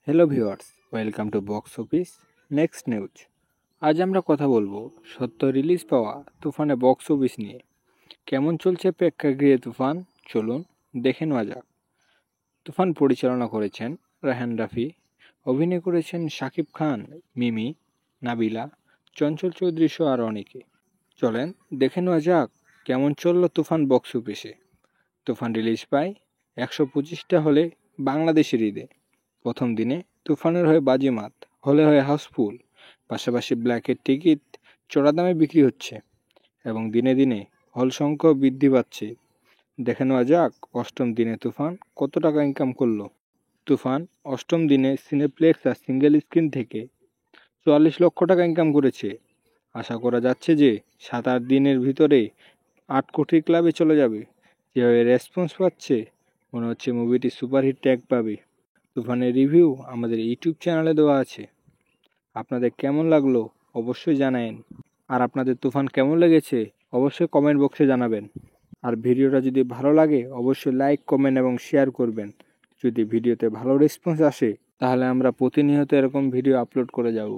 Hello viewers, welcome to box office next news. আজ আমরা কথা বলবো সদ্য রিলিজ পাওয়া তুফানে বক্স অফিস নিয়ে। কেমন চলছে প্রেক্ষাগৃহে তুফান, চলুন দেখে নেওয়া যাক। তুফান পরিচালনা করেছেন রায়হান রাফি, অভিনয় করেছেন শাকিব খান, মিমি, নাবিলা, চঞ্চল চৌধুরী সহ আরও অনেকে। চলেন দেখে নেওয়া যাক কেমন চলল তুফান বক্স অফিসে। তুফান রিলিজ পায় 125টা হলে বাংলাদেশের ঈদে। প্রথম দিনে তুফানের হয়ে বাজিমাত, হলে হয়ে হাউসফুল, পাশাপাশি ব্ল্যাকের টিকিট চড়া দামে বিক্রি হচ্ছে এবং দিনে দিনে হল সংখ্যাও বৃদ্ধি পাচ্ছে। দেখে নেওয়া যাক অষ্টম দিনে তুফান কত টাকা ইনকাম করলো। তুফান অষ্টম দিনে সিনেপ্লেক্স আর সিঙ্গেল স্ক্রিন থেকে 44 লক্ষ টাকা ইনকাম করেছে। আশা করা যাচ্ছে যে 7-8 দিনের ভিতরে 8 কোটি ক্লাবে চলে যাবে। যেভাবে রেসপন্স পাচ্ছে মনে হচ্ছে মুভিটি সুপারহিট ট্যাগ পাবে। তুফানের রিভিউ আমাদের ইউটিউব চ্যানেলে দেওয়া আছে, আপনাদের কেমন লাগলো অবশ্যই জানাবেন। আর আপনাদের তুফান কেমন লেগেছে অবশ্যই কমেন্ট বক্সে জানাবেন। আর ভিডিওটা যদি ভালো লাগে অবশ্যই লাইক, কমেন্ট এবং শেয়ার করবেন। যদি ভিডিওতে ভালো রেসপন্স আসে তাহলে আমরা প্রতিনিয়ত এরকম ভিডিও আপলোড করে যাব।